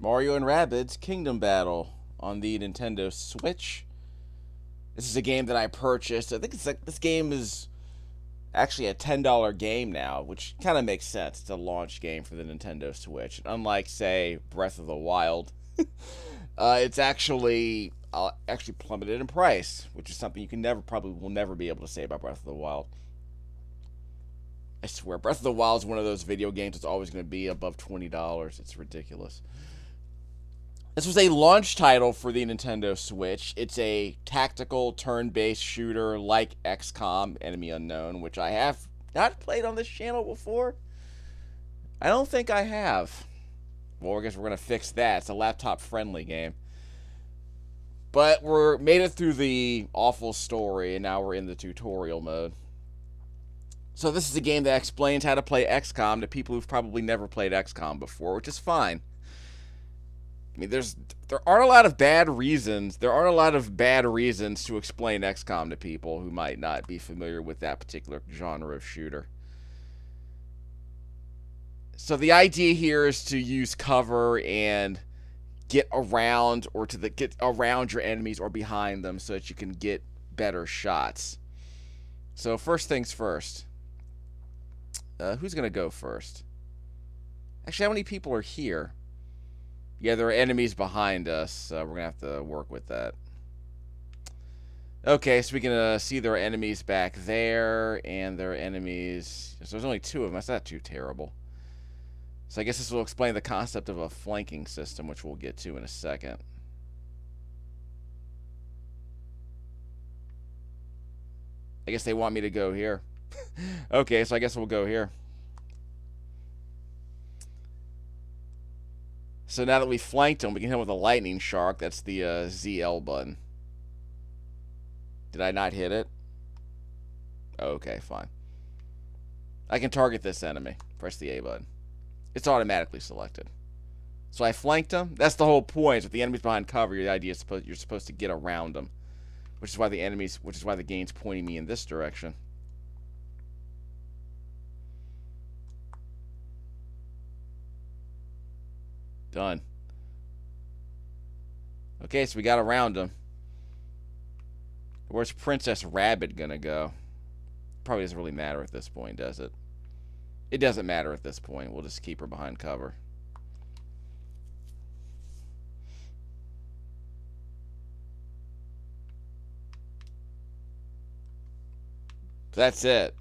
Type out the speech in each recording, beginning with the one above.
Mario and Rabbids Kingdom Battle on the Nintendo Switch. This is a game that I purchased. I think it's like this game is actually a $10 game now, which kind of makes sense. It's a launch game for the Nintendo Switch. Unlike, say, Breath of the Wild, it's actually plummeted in price, which is something you can probably will never be able to say about Breath of the Wild. I swear, Breath of the Wild is one of those video games that's always going to be above $20. It's ridiculous. This was a launch title for the Nintendo Switch. It's a tactical turn-based shooter like XCom, Enemy Unknown, which I have not played on this channel before. I don't think I have. Well, I guess we're going to fix that. It's a laptop-friendly game. But we made it through the awful story, and now we're in the tutorial mode. So this is a game that explains how to play XCOM to people who've probably never played XCOM before, which is fine. I mean, there aren't a lot of bad reasons. There aren't a lot of bad reasons to explain XCOM to people who might not be familiar with that particular genre of shooter. So the idea here is to use cover and get around get around your enemies or behind them so that you can get better shots. So first things first. Who's gonna go first? Actually, how many people are here? Yeah, there are enemies behind us, so we're going to have to work with that. Okay, so we can see there are enemies back there, and there are enemies... So there's only two of them. That's not too terrible. So I guess this will explain the concept of a flanking system, which we'll get to in a second. I guess they want me to go here. Okay, so I guess we'll go here. So now that we flanked him, we can hit him with a lightning shark. That's the ZL button. Did I not hit it? Okay, fine. I can target this enemy. Press the A button. It's automatically selected. So I flanked him. That's the whole point. If the enemy's behind cover, the idea is you're supposed to get around them, which is why the game's pointing me in this direction. Done. Okay, so we got around him. Where's Princess Rabbid gonna go? Probably doesn't really matter at this point, does it? It doesn't matter at this point. We'll just keep her behind cover. That's it.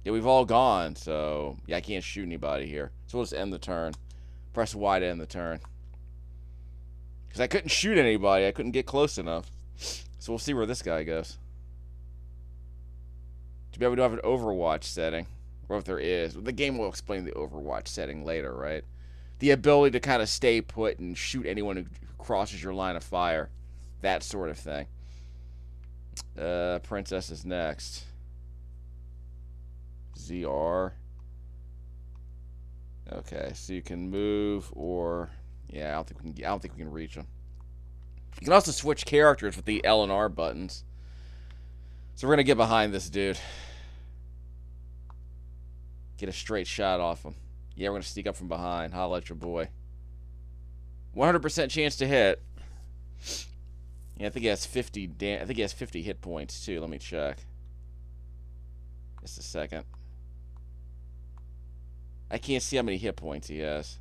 Yeah, we've all gone, so... Yeah, I can't shoot anybody here. So we'll just end the turn. Press Y to end the turn. Because I couldn't shoot anybody. I couldn't get close enough. So we'll see where this guy goes. Too bad we don't have an Overwatch setting. Or if there is. The game will explain the Overwatch setting later, right? The ability to kind of stay put and shoot anyone who crosses your line of fire. That sort of thing. Princess is next. ZR. Okay, so you can move or... Yeah, I don't think we can reach them. You can also switch characters with the L and R buttons. So we're going to get behind this dude. Get a straight shot off him. Yeah, we're going to sneak up from behind. Holla at your boy. 100% chance to hit. Yeah, I think he has 50 hit points too. Let me check. Just a second. I can't see how many hit points he has.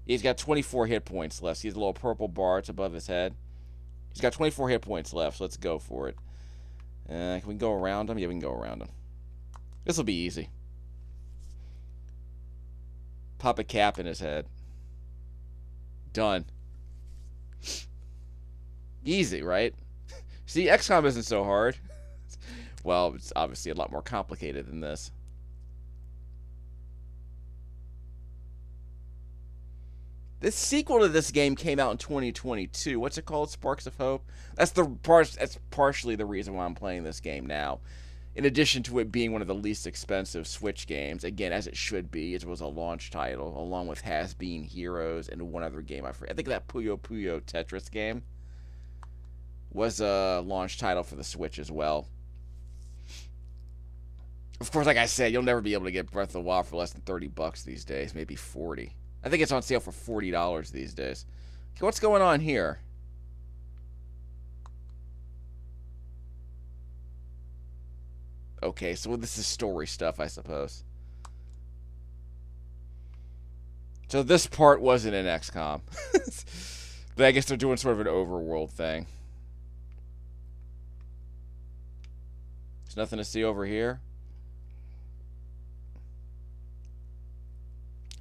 He's got 24 hit points left. See his little purple bar? It's above his head. He's got 24 hit points left, so let's go for it. Can we go around him? Yeah, we can go around him. This will be easy. Pop a cap in his head. Done. Easy, right? See, XCOM isn't so hard. Well, it's obviously a lot more complicated than this. The sequel to this game came out in 2022. What's it called? Sparks of Hope? That's partially the reason why I'm playing this game now. In addition to it being one of the least expensive Switch games, again, as it should be, it was a launch title, along with Has Been Heroes and one other game I forget. I think that Puyo Puyo Tetris game was a launch title for the Switch as well. Of course, like I said, you'll never be able to get Breath of the Wild for less than $30 these days, maybe 40. I think it's on sale for $40 these days. Okay, what's going on here? Okay, so this is story stuff, I suppose. So this part wasn't in XCom. But I guess they're doing sort of an overworld thing. There's nothing to see over here.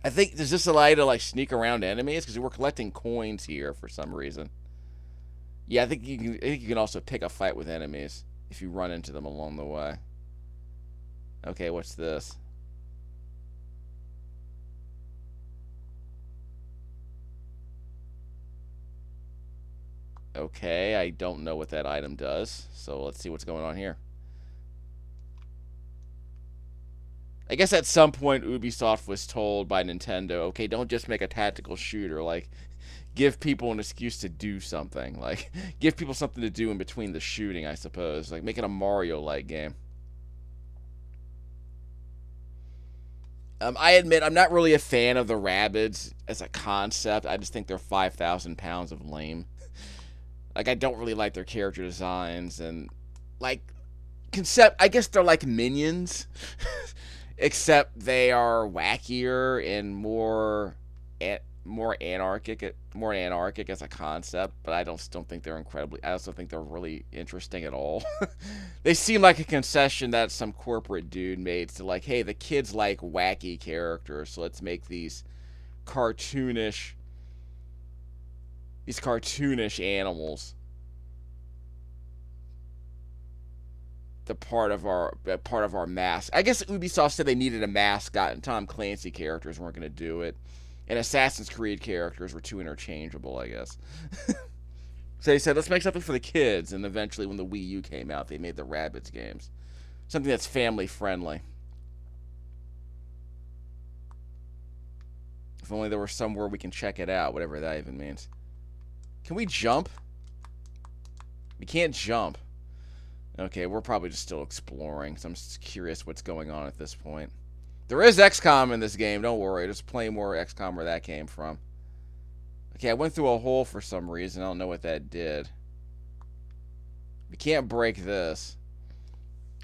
I think, does this allow you to, like, sneak around enemies? Because we're collecting coins here for some reason. Yeah, I think you can also pick a fight with enemies if you run into them along the way. Okay, what's this? Okay, I don't know what that item does, so let's see what's going on here. I guess at some point Ubisoft was told by Nintendo, okay, don't just make a tactical shooter, like, give people an excuse to do something. Like, give people something to do in between the shooting, I suppose. Like, make it a Mario-like game. I admit, I'm not really a fan of the Rabbids as a concept. I just think they're 5,000 pounds of lame. Like, I don't really like their character designs, and, like, I guess they're like minions, except they are wackier and more anarchic as a concept. But I don't think they're incredibly. I also think they're really interesting at all. They seem like a concession that some corporate dude made to, like, hey, the kids like wacky characters, so let's make these cartoonish animals the part of our mask. I guess Ubisoft said they needed a mascot, and Tom Clancy characters weren't going to do it, and Assassin's Creed characters were too interchangeable, I guess. So they said, let's make something for the kids, and eventually when the Wii U came out, they made the Rabbids games. Something that's family friendly. If only there were somewhere we can check it out, whatever that even means. Can we jump? We can't jump. Okay, we're probably just still exploring, so I'm just curious what's going on at this point. There is XCOM in this game, don't worry. Just play more XCOM where that came from. Okay, I went through a hole for some reason. I don't know what that did. We can't break this.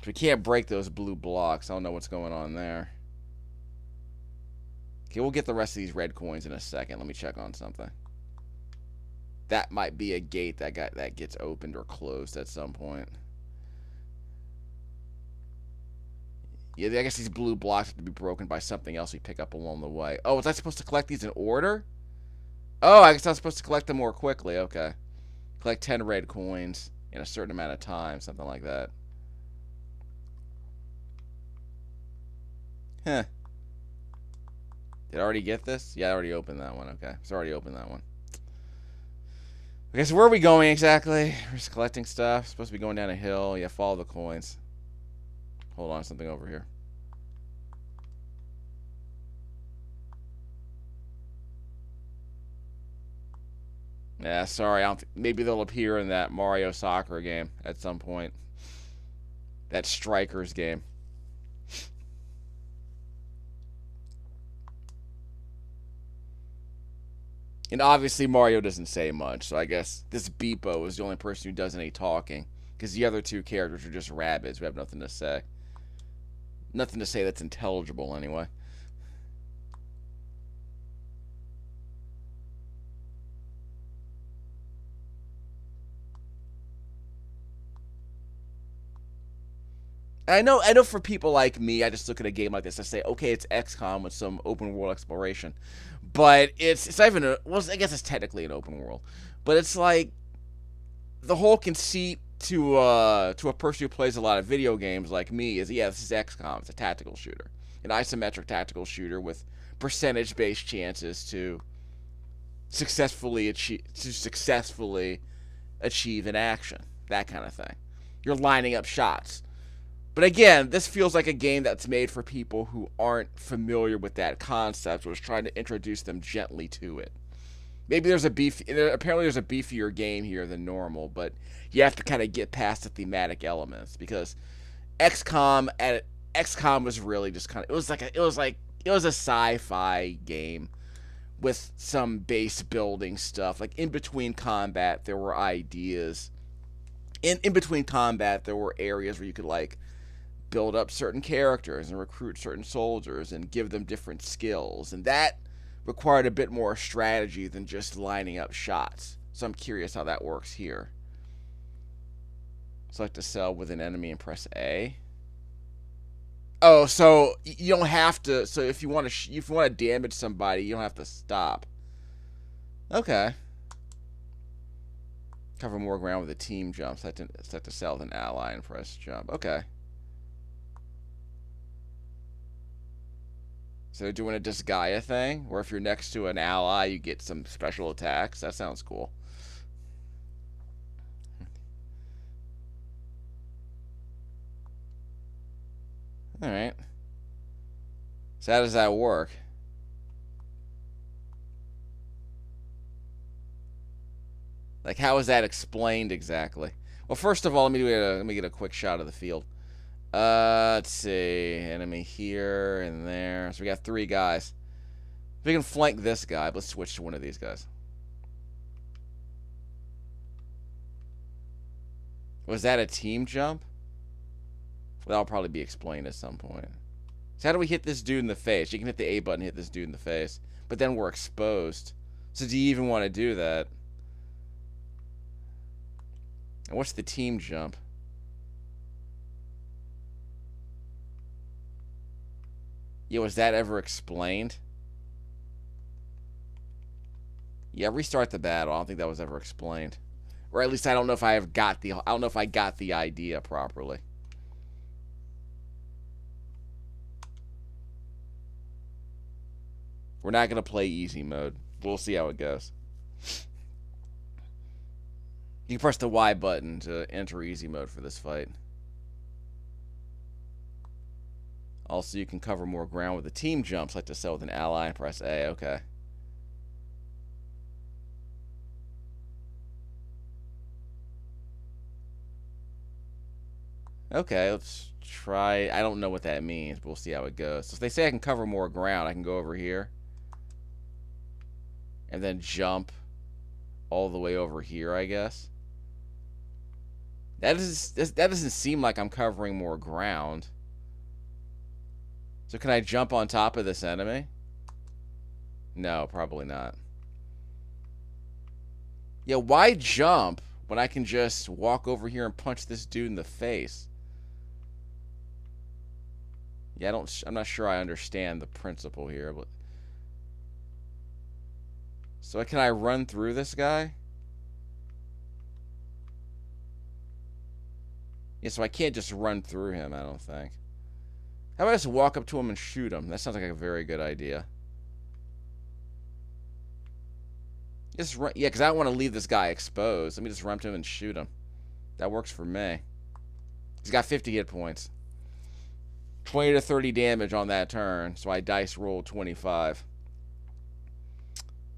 We can't break those blue blocks. I don't know what's going on there. Okay, we'll get the rest of these red coins in a second. Let me check on something. That might be a gate that gets opened or closed at some point. Yeah, I guess these blue blocks have to be broken by something else we pick up along the way. Oh, was I supposed to collect these in order? Oh, I guess I was supposed to collect them more quickly. Okay. Collect 10 red coins in a certain amount of time. Something like that. Huh. Did I already get this? Yeah, I already opened that one. Okay. It's already opened that one. Okay, so where are we going exactly? We're just collecting stuff. Supposed to be going down a hill. Yeah, follow the coins. Hold on, something over here. Yeah, sorry. Maybe they'll appear in that Mario soccer game at some point. That Strikers game. And obviously Mario doesn't say much, so I guess this Beepo is the only person who does any talking. Because the other two characters are just Rabbids who have nothing to say. Nothing to say that's intelligible, anyway. I know for people like me, I just look at a game like this, I say, okay, it's XCOM with some open world exploration. But it's not even well, I guess it's technically an open world. But it's like the whole conceit to a person who plays a lot of video games like me is, yeah, this is XCOM. It's a tactical shooter, an isometric tactical shooter with percentage-based chances to successfully achieve an action, that kind of thing. You're lining up shots. But again, this feels like a game that's made for people who aren't familiar with that concept, or is trying to introduce them gently to it. Maybe apparently there's a beefier game here than normal, but you have to kind of get past the thematic elements, because XCOM was really just kind of, it was a sci-fi game with some base building stuff. Like in between combat, there were ideas. In between combat, there were areas where you could like build up certain characters and recruit certain soldiers and give them different skills, and that required a bit more strategy than just lining up shots. So I'm curious how that works here. Select a cell with an enemy and press A. Oh, so you don't have to. So if you want to damage somebody, you don't have to stop. Okay. Cover more ground with a team jump. Set the cell with an ally and press jump. Okay. So they're doing a Disgaea thing, where if you're next to an ally, you get some special attacks. That sounds cool. Alright. So how does that work? Like, how is that explained exactly? Well, first of all, let me get a quick shot of the field. Let's see. Enemy here and there. So we got 3 guys. If we can flank this guy, let's switch to one of these guys. Was that a team jump? Well, that'll probably be explained at some point. So how do we hit this dude in the face? You can hit the A button, hit this dude in the face. But then we're exposed. So do you even want to do that? And what's the team jump? Yeah, was that ever explained? Yeah, restart the battle. I don't think that was ever explained. Or at least I don't know if I got the idea properly. We're not going to play easy mode. We'll see how it goes. You can press the Y button to enter easy mode for this fight. Also, you can cover more ground with the team jumps, like to sell with an ally and press A. Okay. Okay, let's try. I don't know what that means, but we'll see how it goes. So if they say I can cover more ground, I can go over here. And then jump all the way over here, I guess. That doesn't seem like I'm covering more ground. So can I jump on top of this enemy? No, probably not. Yeah, why jump when I can just walk over here and punch this dude in the face? Yeah, I'm not sure I understand the principle here, but so can I run through this guy? Yeah, so I can't just run through him, I don't think. How about I just walk up to him and shoot him? That sounds like a very good idea. Just run, yeah, because I don't want to leave this guy exposed. Let me just run up to him and shoot him. That works for me. He's got 50 hit points. 20 to 30 damage on that turn, so I dice rolled 25.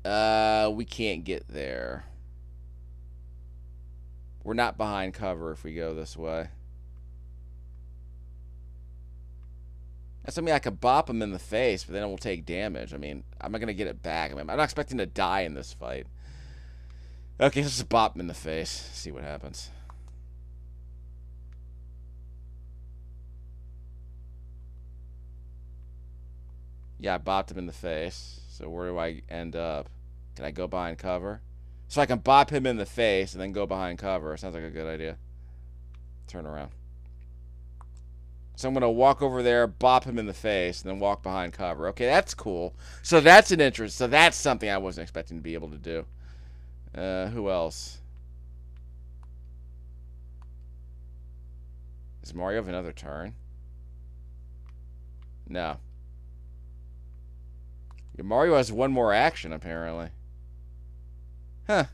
We can't get there. We're not behind cover if we go this way. That's something I could bop him in the face, but then it will take damage. I mean, I'm not going to get it back. I mean, I'm not expecting to die in this fight. Okay, let's just bop him in the face. See what happens. Yeah, I bopped him in the face. So where do I end up? Can I go behind cover? So I can bop him in the face and then go behind cover. Sounds like a good idea. Turn around. So I'm going to walk over there, bop him in the face, and then walk behind cover. Okay, that's cool. So that's an interest. So that's something I wasn't expecting to be able to do. Who else? Does Mario have another turn? No. Yeah, Mario has one more action, apparently. Huh.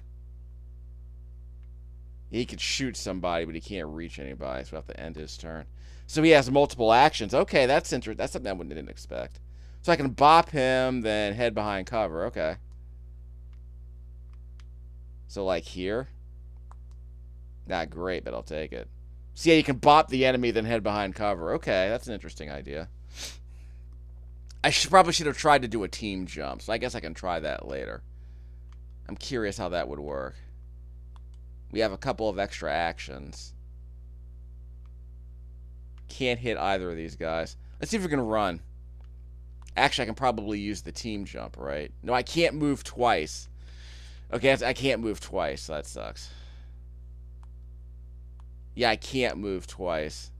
He could shoot somebody, but he can't reach anybody, so we'll have to end his turn. So he has multiple actions. Okay, that's interesting. That's something I didn't expect. So I can bop him, then head behind cover. Okay. So, like here? Not great, but I'll take it. So, yeah, you can bop the enemy, then head behind cover. Okay, that's an interesting idea. probably should have tried to do a team jump, so I guess I can try that later. I'm curious how that would work. We have a couple of extra actions. Can't hit either of these guys. Let's see if we can run. Actually, I can probably use the team jump, right? No, I can't move twice. Okay, I can't move twice, so that sucks. Yeah, I can't move twice.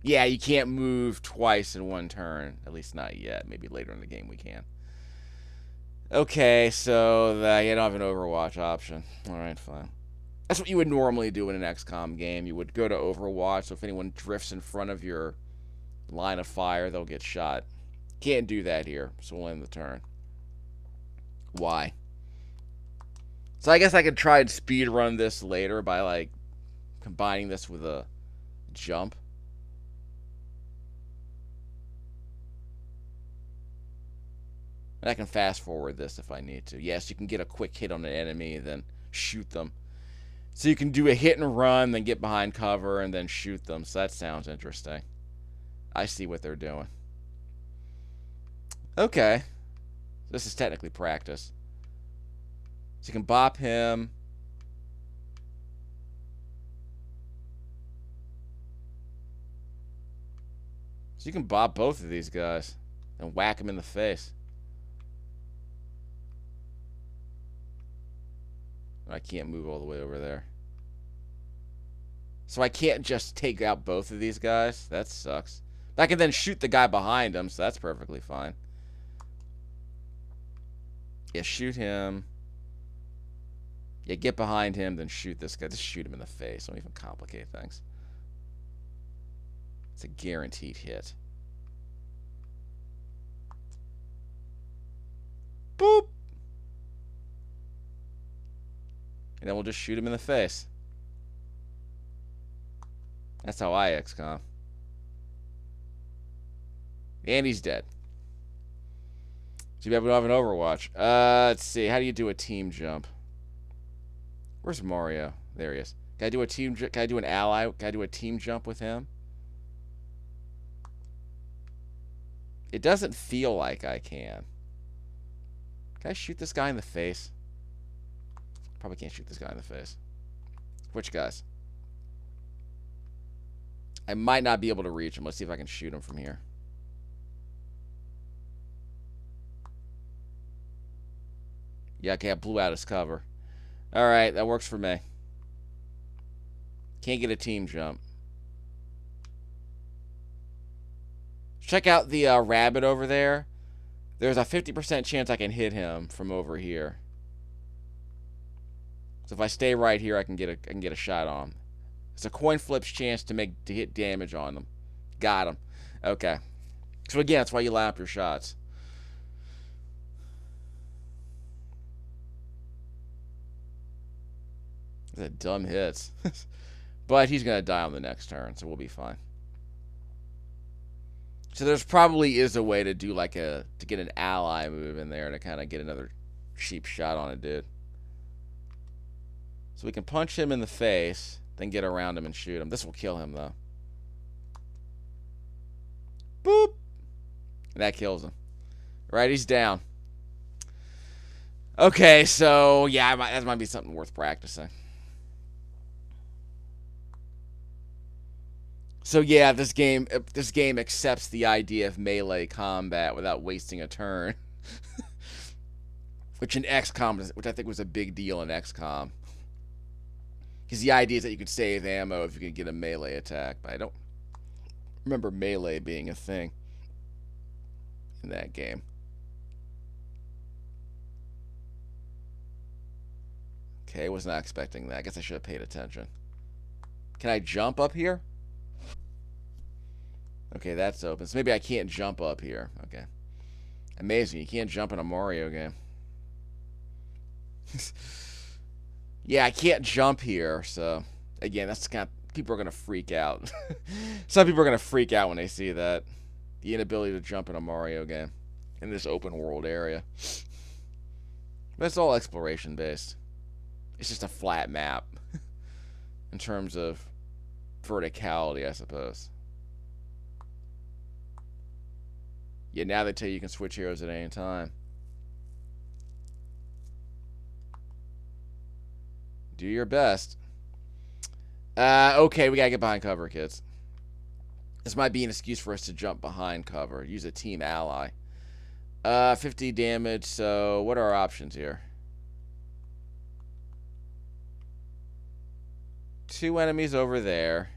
Yeah, you can't move twice in one turn. At least not yet. Maybe later in the game we can. Okay, so you don't have an Overwatch option. Alright, fine. That's what you would normally do in an XCOM game. You would go to Overwatch, so if anyone drifts in front of your line of fire, they'll get shot. Can't do that here, so we'll end the turn. Why? So I guess I could try and speed run this later by, like, combining this with a jump. And I can fast forward this if I need to. Yes, you can get a quick hit on an enemy, then shoot them. So you can do a hit and run, then get behind cover, and then shoot them. So that sounds interesting. I see what they're doing. Okay. This is technically practice. So you can bop him. So you can bop both of these guys and whack him in the face. I can't move all the way over there. So I can't just take out both of these guys. That sucks. But I can then shoot the guy behind him, so that's perfectly fine. Yeah, shoot him. Yeah, get behind him, then shoot this guy. Just shoot him in the face. Don't even complicate things. It's a guaranteed hit. Boop! And then we'll just shoot him in the face. That's how I XCOM. And he's dead. Too bad we don't have an Overwatch. Let's see. How do you do a team jump? Where's Mario? There he is. Can I do a team? Can I do an ally? Can I do a team jump with him? It doesn't feel like I can. Can I shoot this guy in the face? Probably can't shoot this guy in the face. Which guys? I might not be able to reach him. Let's see if I can shoot him from here. Yeah, okay, I blew out his cover. Alright, that works for me. Can't get a team jump. Check out the rabbit over there. There's a 50% chance I can hit him from over here. So if I stay right here, I can get a shot on him. It's a coin flip's chance to hit damage on them. Got him. Okay. So again, that's why you line up your shots. Those are dumb hits. But he's gonna die on the next turn, so we'll be fine. So there's probably is a way to do like to get an ally move in there to kind of get another cheap shot on a dude. So we can punch him in the face, then get around him and shoot him. This will kill him, though. Boop! And that kills him. Right, he's down. Okay, so, yeah, that might be something worth practicing. So, yeah, this game accepts the idea of melee combat without wasting a turn. Which in XCOM, which I think was a big deal in XCOM. Because the idea is that you could save ammo if you could get a melee attack. But I don't remember melee being a thing in that game. Okay, was not expecting that. I guess I should have paid attention. Can I jump up here? Okay, that's open. So maybe I can't jump up here. Okay. Amazing. You can't jump in a Mario game. Yeah, I can't jump here, so again, that's kind of, people are gonna freak out. Some people are gonna freak out when they see that, the inability to jump in a Mario game in this open world area. But it's all exploration based. It's just a flat map in terms of verticality, I suppose. Yeah, now they tell you can switch heroes at any time. Do your best. Okay, we gotta get behind cover, kids. This might be an excuse for us to jump behind cover. Use a team ally. 50 damage, so what are our options here? 2 enemies over there.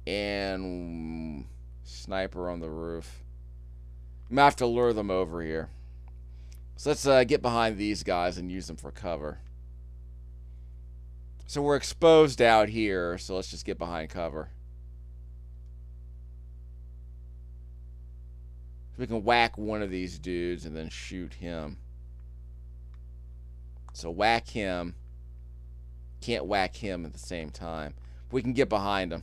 And sniper on the roof. I'm gonna have to lure them over here. So let's get behind these guys and use them for cover. So we're exposed out here, so let's just get behind cover. We can whack one of these dudes and then shoot him. So whack him. Can't whack him at the same time. We can get behind him.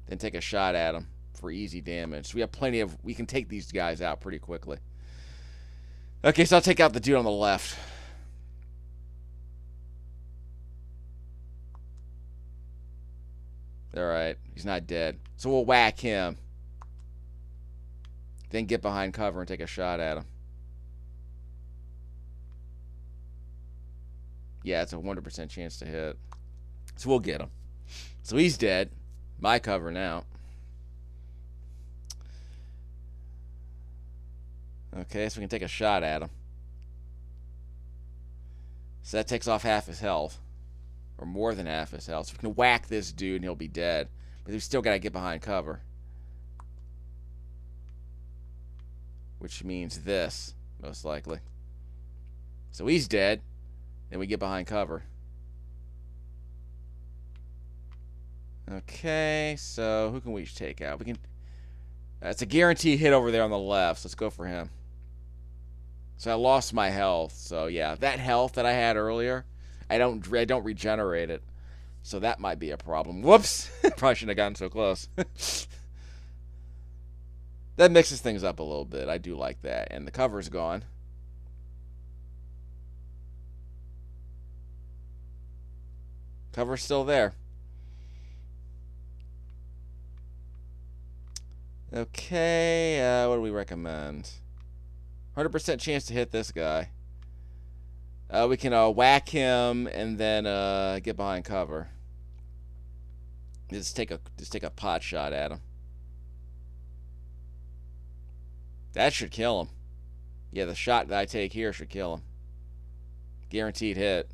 Then take a shot at him for easy damage. So we have plenty of... We can take these guys out pretty quickly. Okay, so I'll take out the dude on the left. Alright, he's not dead. So we'll whack him. Then get behind cover and take a shot at him. Yeah, it's a 100% chance to hit. So we'll get him. So he's dead. My cover now. Okay, so we can take a shot at him. So that takes off half his health. Or more than half his health. So we can whack this dude and he'll be dead. But we still got to get behind cover. Which means this, most likely. So he's dead. Then we get behind cover. Okay, so who can we take out? We can. It's a guaranteed hit over there on the left. So let's go for him. So I lost my health. So yeah, that health that I had earlier, I don't regenerate it. So that might be a problem. Whoops! Probably shouldn't have gotten so close. That mixes things up a little bit. I do like that. And the cover's gone. Cover's still there. Okay, what do we recommend? 100% chance to hit this guy. We can whack him and then get behind cover. Just take a pot shot at him. That should kill him. Yeah, the shot that I take here should kill him. Guaranteed hit.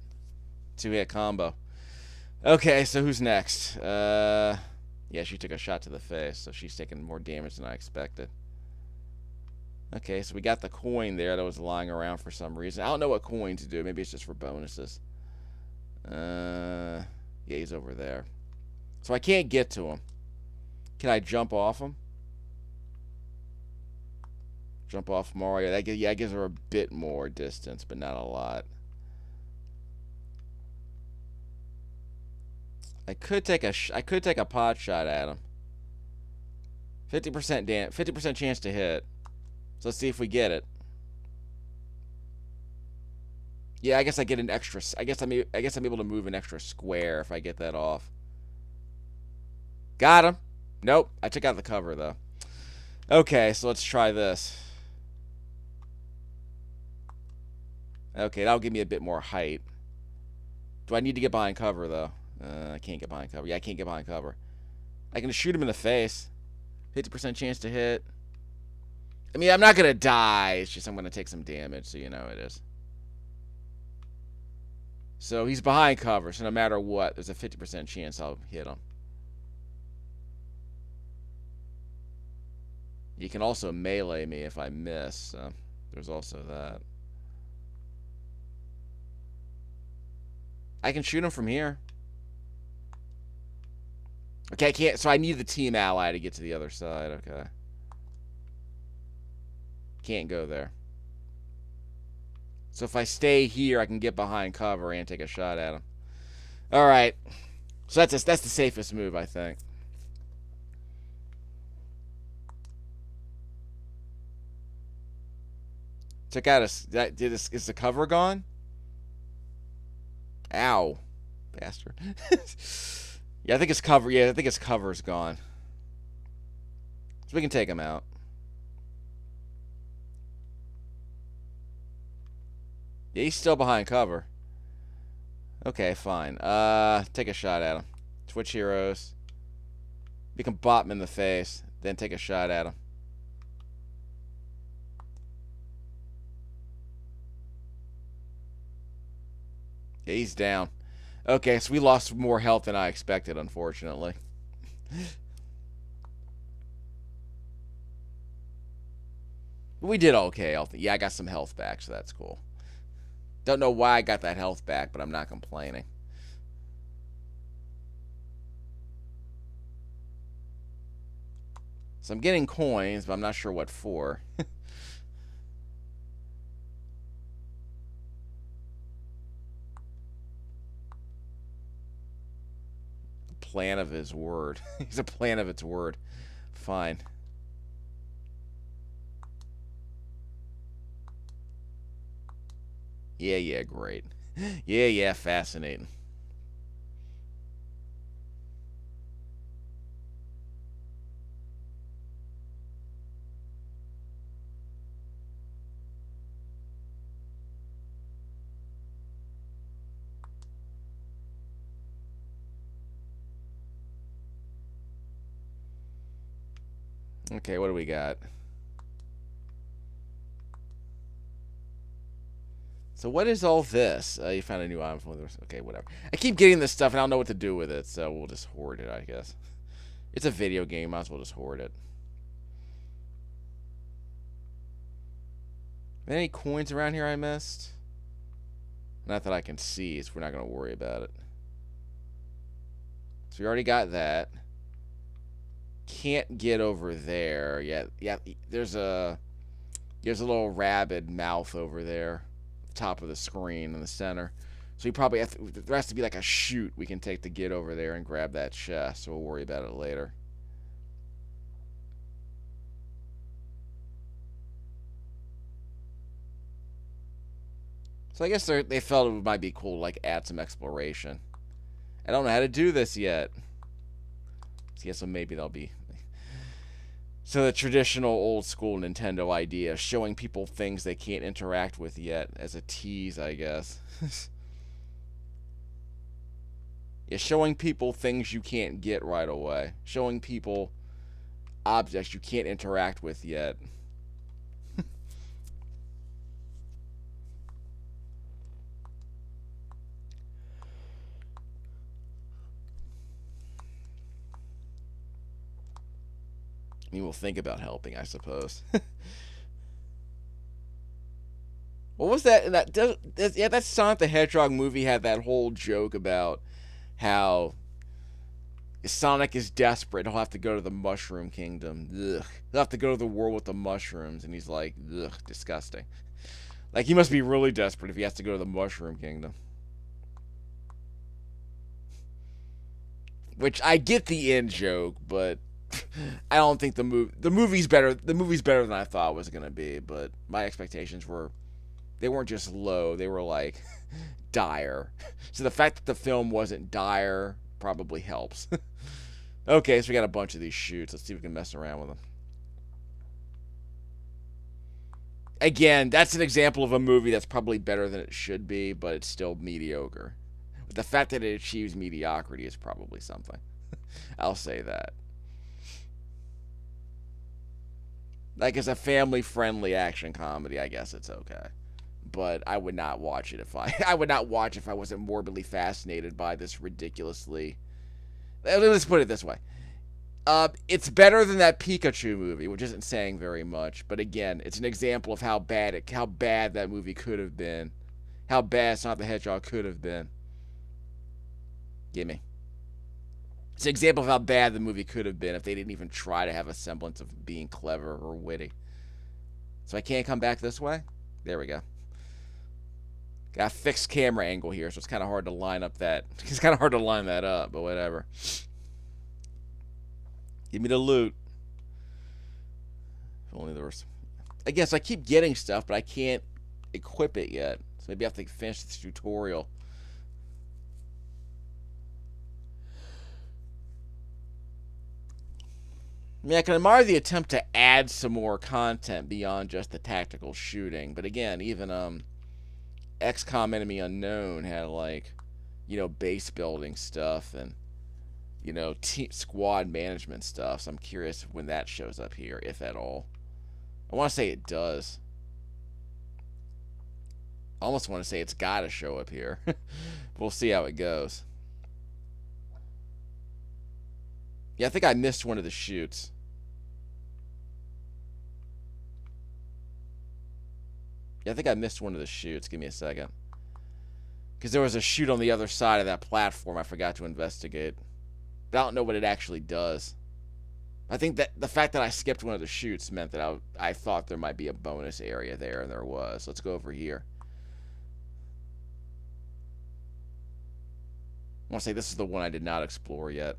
2-hit combo. Okay, so who's next? Yeah, she took a shot to the face, so she's taking more damage than I expected. Okay, so we got the coin there that was lying around for some reason. I don't know what coin to do. Maybe it's just for bonuses. Yeah, he's over there. So I can't get to him. Can I jump off him? Jump off Mario. That gives her a bit more distance, but not a lot. I could take a pot shot at him. 50% chance to hit. So let's see if we get it. Yeah, I guess I get an extra. I guess I'm able to move an extra square if I get that off. Got him. Nope. I took out the cover though. Okay, so let's try this. Okay, that'll give me a bit more height. Do I need to get behind cover though? I can't get behind cover. Yeah, I can't get behind cover. I can shoot him in the face. 50% chance to hit. I mean, I'm not going to die. It's just I'm going to take some damage, so you know it is. So he's behind cover, so no matter what, there's a 50% chance I'll hit him. You can also melee me if I miss, so there's also that. I can shoot him from here. Okay, I can't, so I need the team ally to get to the other side, okay. Can't go there. So if I stay here, I can get behind cover and take a shot at him. Alright. So that's the safest move, I think. Check out is the cover gone? Ow. Bastard. Yeah, I think his cover. Yeah, I think his cover's gone. So we can take him out. Yeah, he's still behind cover. Okay, fine. Take a shot at him. Switch heroes. You can bop him in the face, then take a shot at him. Yeah, he's down. Okay, so we lost more health than I expected, unfortunately. But we did okay. Yeah, I got some health back, so that's cool. Don't know why I got that health back, but I'm not complaining. So I'm getting coins, but I'm not sure what for. Plan of his word. He's a plan of its word. Fine. Yeah, great. Yeah, fascinating. Okay, what do we got? So what is all this? You found a new item from the... Okay, whatever. I keep getting this stuff and I don't know what to do with it, so we'll just hoard it, I guess. It's a video game, might as well just hoard it. Any coins around here I missed? Not that I can see, so we're not going to worry about it. So we already got that. Can't get over there. Yeah, there's a little rabid mouth over there. Top of the screen in the center. So you probably have to, there has to be like a chute we can take to get over there and grab that chest, so we'll worry about it later. So I guess they felt it might be cool to like add some exploration. I don't know how to do this yet. So yeah, so maybe they'll be... So the traditional old school Nintendo idea, showing people things they can't interact with yet as a tease, I guess. Yeah, showing people things you can't get right away. Showing people objects you can't interact with yet. I mean, we'll think about helping, I suppose. What was that? Yeah, that Sonic the Hedgehog movie had that whole joke about how Sonic is desperate. He'll have to go to the Mushroom Kingdom. Ugh. He'll have to go to the world with the mushrooms, and he's like, ugh, disgusting. Like, he must be really desperate if he has to go to the Mushroom Kingdom. Which I get the end joke, but I don't think the movie's better. The movie's better than I thought it was gonna be, but my expectations they weren't just low, they were like dire. So the fact that the film wasn't dire probably helps. Okay, so we got a bunch of these shoots. Let's see if we can mess around with them. Again, that's an example of a movie that's probably better than it should be, but it's still mediocre. But the fact that it achieves mediocrity is probably something. I'll say that. Like, as a family-friendly action comedy, I guess it's okay. But I would not watch it if I would not watch if I wasn't morbidly fascinated by this ridiculously... Let's put it this way. It's better than that Pikachu movie, which isn't saying very much. But again, it's an example of how bad that movie could have been. How bad Sonic the Hedgehog could have been. Gimme. It's an example of how bad the movie could have been if they didn't even try to have a semblance of being clever or witty. So I can't come back this way? There we go. Got a fixed camera angle here, so it's kind of hard to line up that. It's kind of hard to line that up, but whatever. Give me the loot. If only there was... I guess I keep getting stuff, but I can't equip it yet. So maybe I have to finish this tutorial. I mean, I can admire the attempt to add some more content beyond just the tactical shooting. But again, even XCom Enemy Unknown had like, base building stuff and team squad management stuff. So I'm curious when that shows up here, if at all. I want to say it does. I almost want to say it's got to show up here. We'll see how it goes. Yeah, I think I missed one of the shoots. Yeah, I think I missed one of the shoots. Give me a second. Because there was a shoot on the other side of that platform I forgot to investigate. But I don't know what it actually does. I think that the fact that I skipped one of the shoots meant that I thought there might be a bonus area there, and there was. Let's go over here. I want to say this is the one I did not explore yet.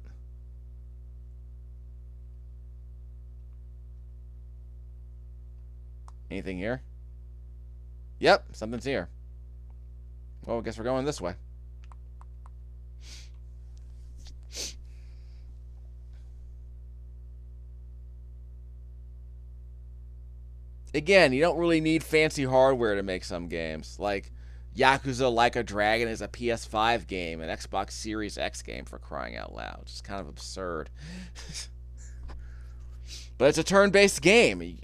Anything here? Yep, something's here. Well, I guess we're going this way. Again, you don't really need fancy hardware to make some games. Like, Yakuza Like a Dragon is a PS5 game, an Xbox Series X game, for crying out loud. It's kind of absurd. But it's a turn-based game.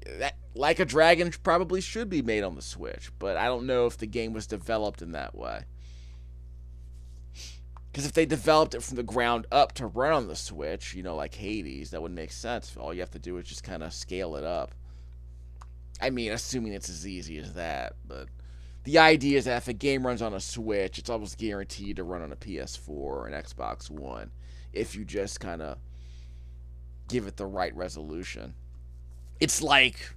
Like a Dragon probably should be made on the Switch, but I don't know if the game was developed in that way. Because if they developed it from the ground up to run on the Switch, like Hades, that would make sense. All you have to do is just kind of scale it up. I mean, assuming it's as easy as that, but the idea is that if a game runs on a Switch, it's almost guaranteed to run on a PS4 or an Xbox One if you just kind of give it the right resolution. It's like,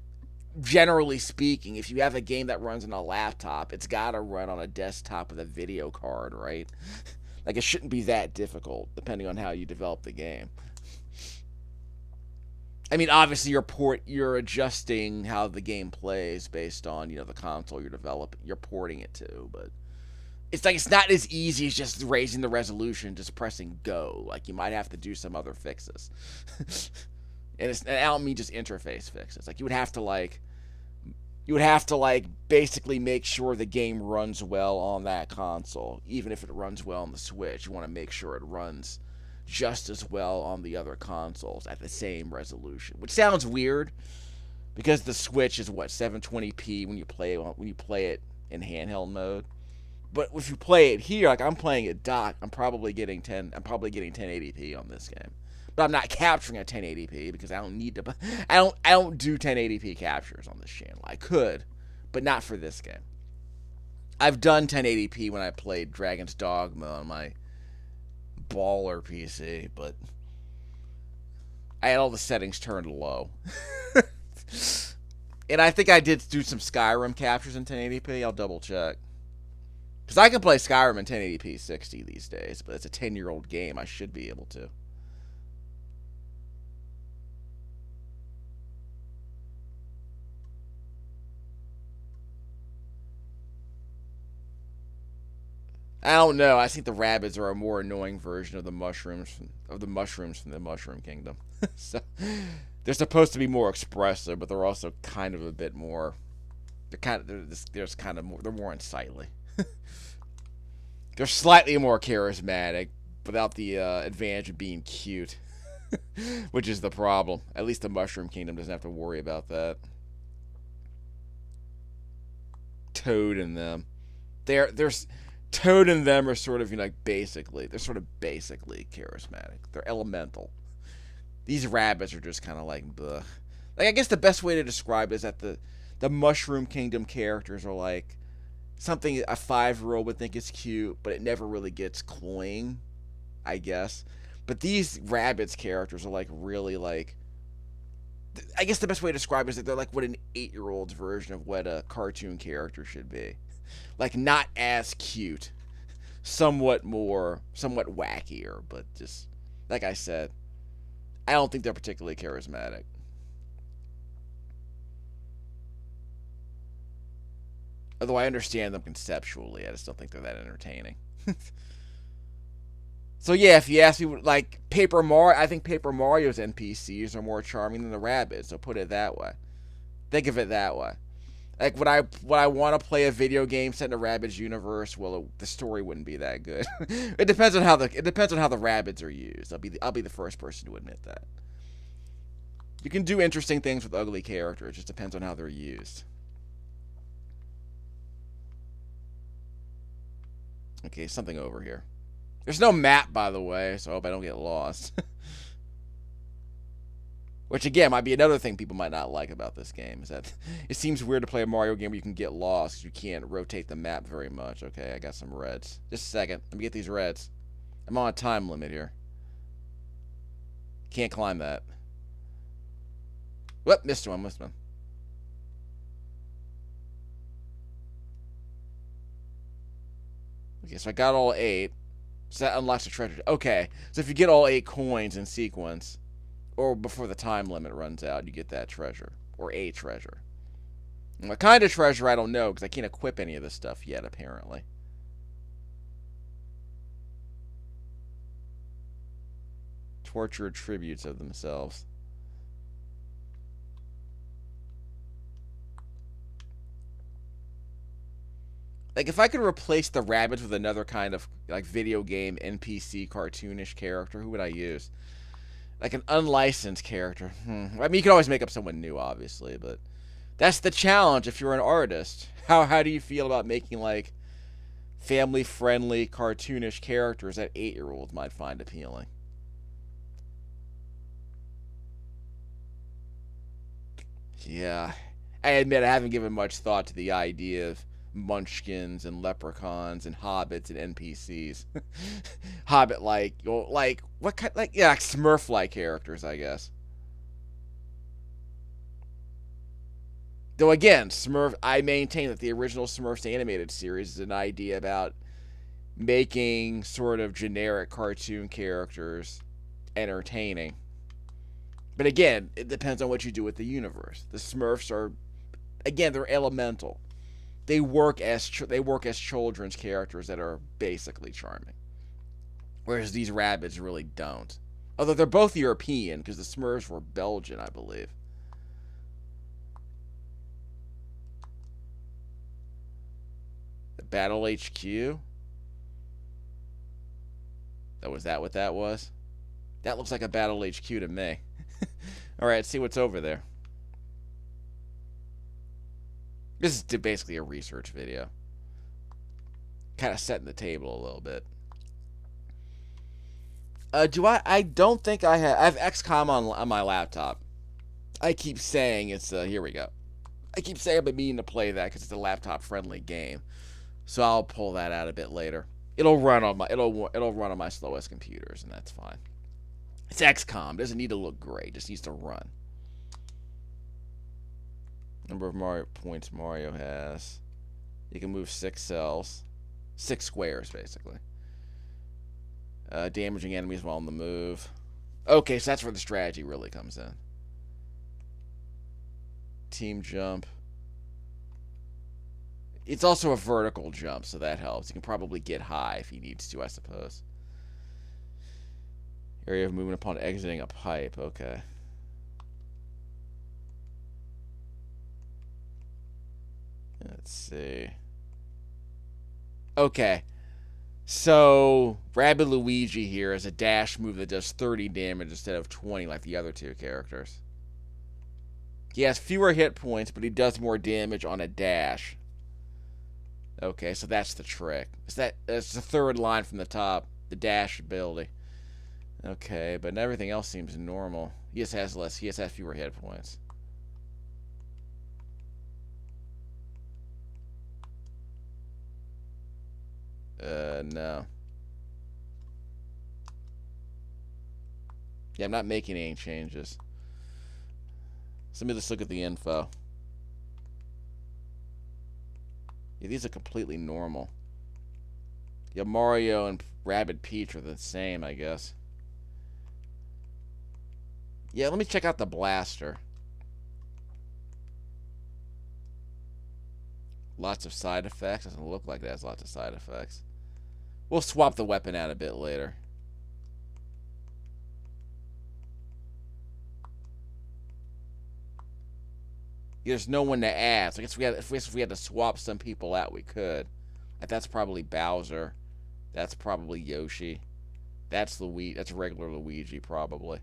generally speaking, if you have a game that runs on a laptop, it's got to run on a desktop with a video card, right? Like, it shouldn't be that difficult, depending on how you develop the game. I mean, obviously, you're adjusting how the game plays based on, the console you're porting it to, but it's not as easy as just raising the resolution, just pressing go. Like, you might have to do some other fixes. And I don't mean just interface fixes. Like, you would have to basically make sure the game runs well on that console. Even if it runs well on the Switch, you want to make sure it runs just as well on the other consoles at the same resolution. Which sounds weird, because the Switch is 720p when you play it in handheld mode. But if you play it here, like I'm playing it dock, I'm probably getting 1080p on this game. But I'm not capturing at 1080p because I don't need to. I don't do 1080p captures on this channel. I could, but not for this game. I've done 1080p when I played Dragon's Dogma on my baller PC, but I had all the settings turned low. And I think I did do some Skyrim captures in 1080p. I'll double check. Because I can play Skyrim in 1080p 60 these days, but it's a 10-year-old game. I should be able to. I don't know. I think the Rabbids are a more annoying version of the mushrooms from the Mushroom Kingdom. So they're supposed to be more expressive, but they're also kind of a bit more. They're more unsightly. They're slightly more charismatic, without the advantage of being cute, which is the problem. At least the Mushroom Kingdom doesn't have to worry about that. Toad and them, there's Toad and them are sort of they're basically charismatic. They're elemental. These Rabbids are just kind of like, bleh. Like, I guess the best way to describe it is that the Mushroom Kingdom characters are like something a 5-year-old would think is cute, but it never really gets cloying, I guess. But these Rabbids characters are like really like. I guess the best way to describe it is that they're like what an 8-year-old's version of what a cartoon character should be. Like, not as cute, somewhat wackier, but just like I said, I don't think they're particularly charismatic. Although I understand them conceptually, I just don't think they're that entertaining. So yeah, if you ask me, like Paper Mario, I think Paper Mario's NPCs are more charming than the Rabbids. So put it that way. Think of it that way. Like, would I want to play a video game set in a Rabbids universe? Well, the story wouldn't be that good. It depends on how the Rabbids are used. I'll be the first person to admit that. You can do interesting things with ugly characters. It just depends on how they're used. Okay, something over here. There's no map, by the way, so I hope I don't get lost. Which, again, might be another thing people might not like about this game, is that it seems weird to play a Mario game where you can get lost because you can't rotate the map very much. Okay, I got some reds. Just a second. Let me get these reds. I'm on a time limit here. Can't climb that. Whoop, missed one. Okay, so I got all 8. So that unlocks the treasure. Okay, so if you get all 8 coins in sequence, or before the time limit runs out, you get that treasure. Or a treasure. And what kind of treasure, I don't know, because I can't equip any of this stuff yet, apparently. Tortured tributes of themselves. Like, if I could replace the Rabbids with another kind of, like, video game NPC cartoonish character, who would I use? Like an unlicensed character. I mean, you can always make up someone new, obviously, but that's the challenge if you're an artist. How do you feel about making, like, family-friendly, cartoonish characters that 8-year-olds might find appealing? Yeah. I admit I haven't given much thought to the idea of munchkins and leprechauns and hobbits and NPCs. Hobbit-like, like, what kind, like, yeah, like Smurf-like characters, I guess. Though again, I maintain that the original Smurfs animated series is an idea about making sort of generic cartoon characters entertaining. But again, it depends on what you do with the universe. The Smurfs are, again, they're elemental. They work as children's characters that are basically charming, whereas these Rabbids really don't. Although they're both European, because the Smurfs were Belgian, I believe. The Battle HQ. Was that what that was? That looks like a Battle HQ to me. All right, let's see what's over there. This is basically a research video. Kind of setting the table a little bit. I don't think I have XCom on my laptop. I keep saying it's, here we go. I keep saying I've been meaning to play that because it's a laptop-friendly game. So I'll pull that out a bit later. It'll run on my slowest computers, and that's fine. It's XCOM. Doesn't need to look great. Just needs to run. Number of Mario points Mario has. You can move 6 cells. 6 squares, basically. Damaging enemies while on the move. Okay, so that's where the strategy really comes in. Team jump. It's also a vertical jump, so that helps. You can probably get high if he needs to, I suppose. Area of movement upon exiting a pipe. Okay. Let's see. Okay. So, Rabbid Luigi here is a dash move that does 30 damage instead of 20 like the other 2 characters. He has fewer hit points, but he does more damage on a dash. Okay, so that's the trick. That's the third line from the top. The dash ability. Okay, but everything else seems normal. He just has fewer hit points. No. Yeah, I'm not making any changes. So let me just look at the info. Yeah, these are completely normal. Yeah, Mario and Rabbid Peach are the same, I guess. Yeah, let me check out the blaster. Lots of side effects. Doesn't look like it has lots of side effects. We'll swap the weapon out a bit later. There's no one to add. So I guess if we had to swap some people out, we could. That's probably Bowser. That's probably Yoshi. That's Luigi. That's regular Luigi, probably.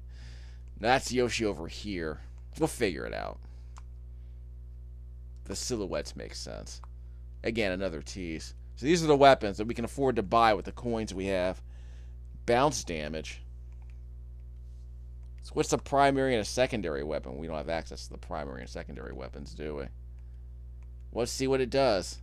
Now that's Yoshi over here. We'll figure it out. The silhouettes make sense. Again, another tease. So these are the weapons that we can afford to buy with the coins we have. Bounce damage. So what's the primary and a secondary weapon? We don't have access to the primary and secondary weapons, do we? Let's see what it does.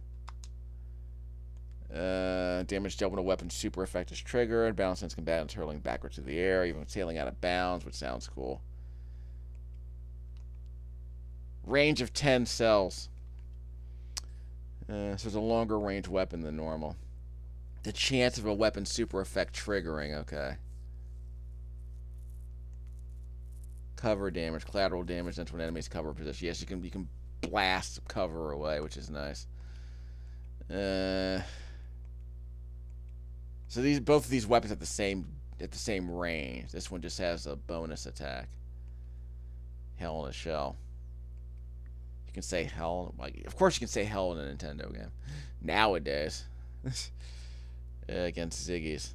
Damage dealt when a weapon's super effect is triggered. Bounce sends combatants hurling backwards through the air, even sailing out of bounds, which sounds cool. Range of 10 cells. So it's a longer range weapon than normal. The chance of a weapon super effect triggering. Okay. Cover damage, collateral damage into an enemy's cover position. Yes, you can blast cover away, which is nice. So both of these weapons have the same range. This one just has a bonus attack. Hell in a shell. You can say hell. Like, of course you can say hell in a Nintendo game nowadays. Against Ziggies.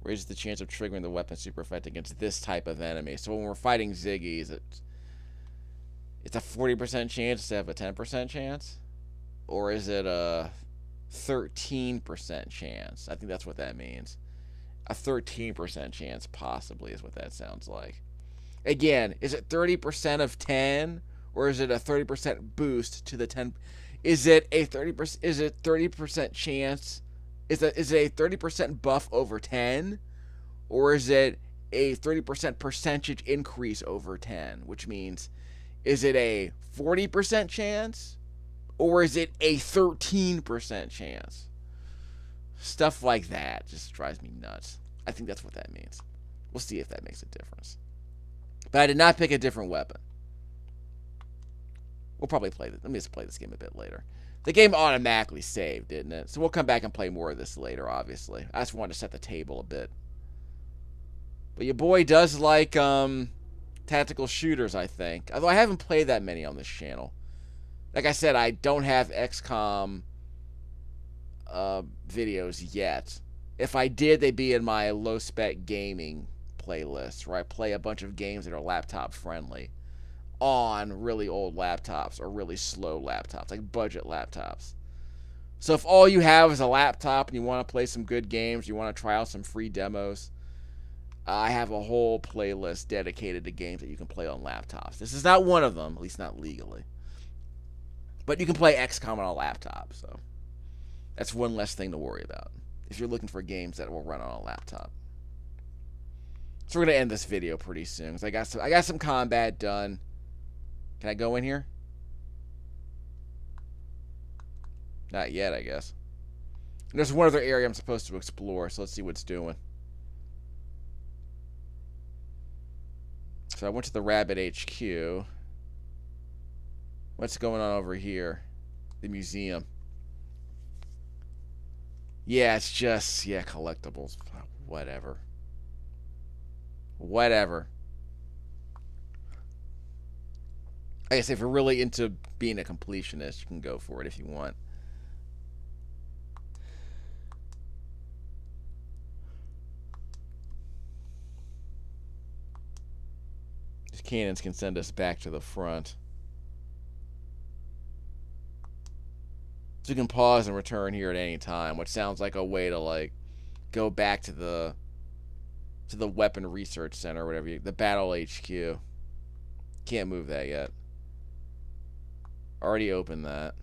Raises the chance of triggering the weapon super effect against this type of enemy. So when we're fighting Ziggies, it's a 40% chance instead of a 10% chance? Or is it a 13% chance? I think that's what that means. A 13% chance, possibly, is what that sounds like. Again, is it 30% of 10? Or is it a 30% boost to the 10? Is it a 30%? Is it 30% chance? Is it a 30% buff over 10? Or is it a 30% percentage increase over 10? Which means, is it a 40% chance? Or is it a 13% chance? Stuff like that just drives me nuts. I think that's what that means. We'll see if that makes a difference. But I did not pick a different weapon. We'll probably play this. Let me just play this game a bit later. The game automatically saved, didn't it? So we'll come back and play more of this later, obviously. I just wanted to set the table a bit. But your boy does like tactical shooters, I think. Although I haven't played that many on this channel. Like I said, I don't have XCom videos yet. If I did, they'd be in my low-spec gaming playlist, where I play a bunch of games that are laptop-friendly on really old laptops or really slow laptops, like budget laptops. So if all you have is a laptop and you want to play some good games, you want to try out some free demos, I have a whole playlist dedicated to games that you can play on laptops. This is not one of them, at least not legally. But you can play XCOM on a laptop, so that's one less thing to worry about if you're looking for games that will run on a laptop. So we're going to end this video pretty soon, because I got some combat done. Can I go in here? Not yet, I guess. And there's one other area I'm supposed to explore, so let's see what it's doing. So I went to the Rabbid HQ. What's going on over here? The museum. Yeah, it's just, collectibles. Whatever. I guess if you're really into being a completionist, you can go for it if you want. These cannons can send us back to the front. So you can pause and return here at any time, which sounds like a way to, like, go back to the weapon research center or whatever, the battle HQ. Can't move that yet. Already opened that.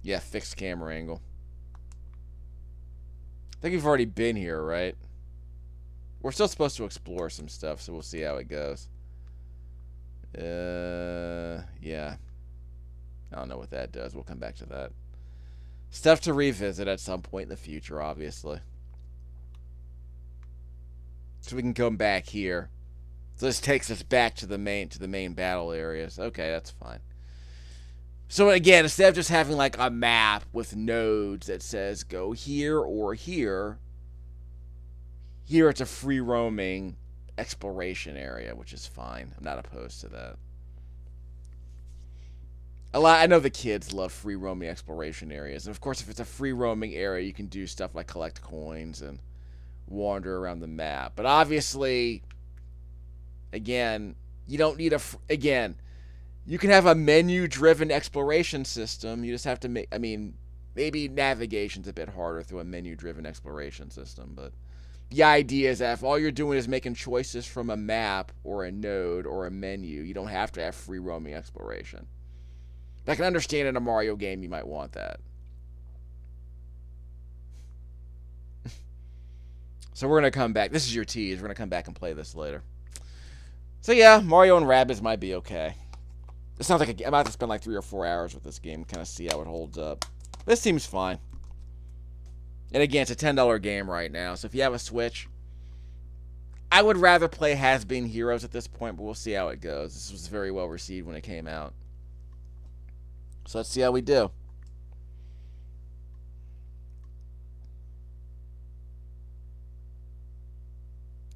Yeah, fixed camera angle. I think we've already been here, right? We're still supposed to explore some stuff, so we'll see how it goes. Yeah. I don't know what that does. We'll come back to that. Stuff to revisit at some point in the future, obviously. So we can come back here. So this takes us back to the main battle areas. Okay, that's fine. So again, instead of just having like a map with nodes that says go here or here, here it's a free roaming exploration area, which is fine. I'm not opposed to that. I know the kids love free roaming exploration areas, and of course, if it's a free roaming area, you can do stuff like collect coins and wander around the map. But obviously, again, you don't need again. You can have a menu-driven exploration system. You just have to make. I mean, maybe navigation's a bit harder through a menu-driven exploration system, but the idea is that if all you're doing is making choices from a map or a node or a menu, you don't have to have free roaming exploration. But I can understand in a Mario game you might want that. So we're going to come back. This is your tease. We're going to come back and play this later. So yeah, Mario and Rabbids might be okay. It sounds like I'm about to spend like 3 or 4 hours with this game, kind of see how it holds up. This seems fine. And again, it's a $10 game right now, so if you have a Switch, I would rather play Has Been Heroes at this point, but we'll see how it goes. This was very well received when it came out. So let's see how we do.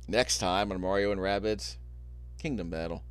Next time on Mario and Rabbids Kingdom Battle.